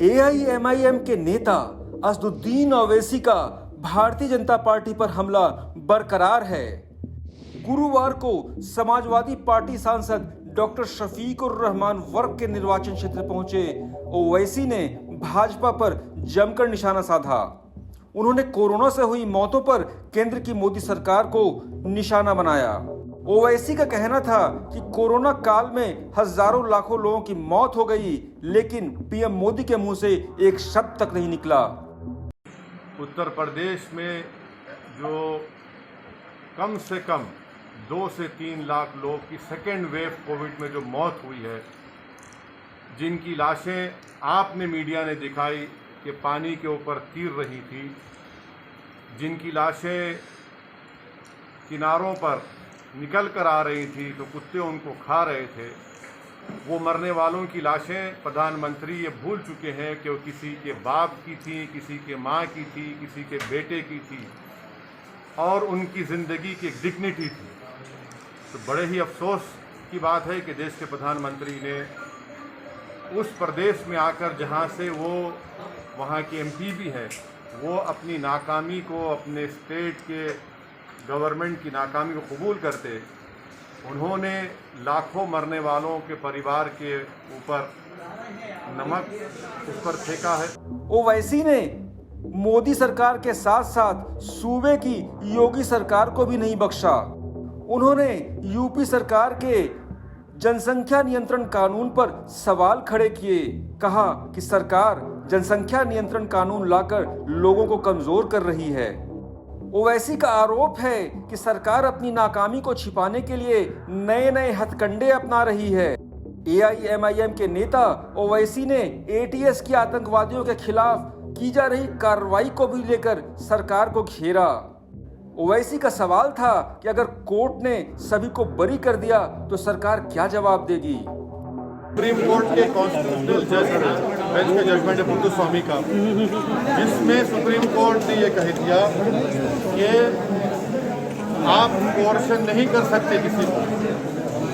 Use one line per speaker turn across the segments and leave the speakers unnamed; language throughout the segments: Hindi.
एआईएमआईएम के नेता असदुद्दीन ओवैसी का भारतीय जनता पार्टी पर हमला बरकरार है। गुरुवार को समाजवादी पार्टी सांसद डॉक्टर शफीकुर रहमान वर्क के निर्वाचन क्षेत्र पहुंचे ओवैसी ने भाजपा पर जमकर निशाना साधा। उन्होंने कोरोना से हुई मौतों पर केंद्र की मोदी सरकार को निशाना बनाया। ओवैसी का कहना था कि कोरोना काल में हजारों लाखों लोगों की मौत हो गई, लेकिन पीएम मोदी के मुंह से एक शब्द तक नहीं निकला।
उत्तर प्रदेश में जो कम से कम 2 से 3 लाख लोग की सेकेंड वेव कोविड में जो मौत हुई है, जिनकी लाशें आपने मीडिया ने दिखाई कि पानी के ऊपर तीर रही थी, जिनकी लाशें किनारों पर निकल कर आ रही थी तो कुत्ते उनको खा रहे थे, वो मरने वालों की लाशें प्रधानमंत्री ये भूल चुके हैं कि वो किसी के बाप की थी, किसी के माँ की थी, किसी के बेटे की थी और उनकी ज़िंदगी की एक डिग्निटी थी। तो बड़े ही अफसोस की बात है कि देश के प्रधानमंत्री ने उस प्रदेश में आकर, जहाँ से वो वहाँ की एमपी भी है, वो अपनी नाकामी को, अपने स्टेट के गवर्नमेंट की नाकामी को कबूल करते उन्होंने लाखों मरने वालों के परिवार के ऊपर नमक उस पर फेंका है।
ओवैसी ने मोदी सरकार के साथ साथ सूबे की योगी सरकार को भी नहीं बख्शा। उन्होंने यूपी सरकार के जनसंख्या नियंत्रण कानून पर सवाल खड़े किए। कहा कि सरकार जनसंख्या नियंत्रण कानून लाकर लोगों को कमजोर कर रही है। ओवैसी का आरोप है कि सरकार अपनी नाकामी को छिपाने के लिए नए नए हथकंडे अपना रही है। एआईएमआईएम के नेता ओवैसी ने एटीएस की आतंकवादियों के खिलाफ की जा रही कार्रवाई को भी लेकर सरकार को घेरा। ओवैसी का सवाल था कि अगर कोर्ट ने सभी को बरी कर दिया तो सरकार क्या जवाब देगी।
सुप्रीम कोर्ट के कॉन्स्टिट्यूशनल जज बेंच के जजमेंट है मुत्तुस्वामी का, जिसमें सुप्रीम कोर्ट ने ये कह दिया कि आप कोर्शन नहीं कर सकते किसी को।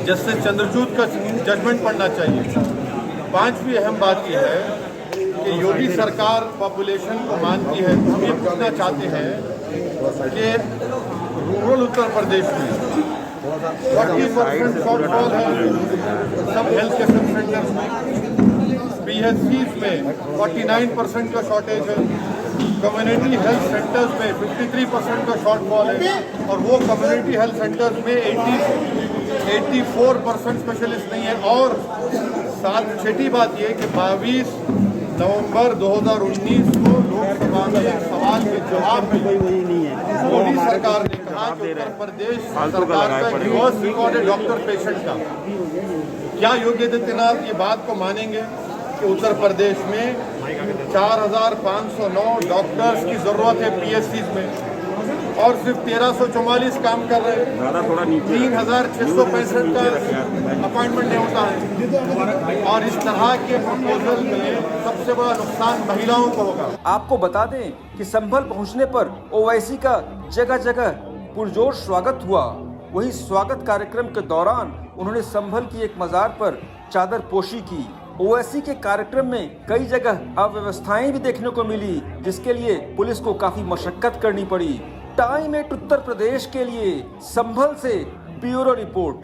जस्टिस चंद्रचूड़ का जजमेंट पढ़ना चाहिए। 5वीं अहम बात यह है कि योगी सरकार पॉपुलेशन को मानती है। हम ये पूछना चाहते हैं कि रूरल उत्तर प्रदेश में 40% शॉर्टफॉल है सब हेल्थ केयर सेंटर्स में, पीएचसीज में 49% का शॉर्टेज है, कम्युनिटी हेल्थ सेंटर्स में 53% का शॉर्टफॉल है और वो कम्युनिटी हेल्थ सेंटर्स में 84% स्पेशलिस्ट नहीं है। और छठी बात ये कि 22 नवंबर 2019 को लोकसभा में एक सवाल के जवाब में मोदी सरकार ने कहा कि उत्तर प्रदेश सरकार का रिवर्स रिकॉर्ड है डॉक्टर पेशेंट का। क्या योगी आदित्यनाथ ये बात को मानेंगे कि उत्तर प्रदेश में 4509 डॉक्टर्स की जरूरत है पीएचसीज में और सिर्फ 1344 काम कर रहे हैं। 3665 का अपॉइंटमेंट नहीं होता है और इस तरह के प्रपोजल में सबसे बड़ा नुकसान महिलाओं को होगा।
आपको बता दें कि संभल पहुंचने पर ओवैसी का जगह जगह पुरजोर स्वागत हुआ। वहीं स्वागत कार्यक्रम के दौरान उन्होंने संभल की एक मजार पर चादर पोशी की। ओवैसी के कार्यक्रम में कई जगह अव्यवस्थाएं भी देखने को मिली, जिसके लिए पुलिस को काफी मशक्कत करनी पड़ी। टाइम 8 उत्तर प्रदेश के लिए संभल से ब्यूरो रिपोर्ट।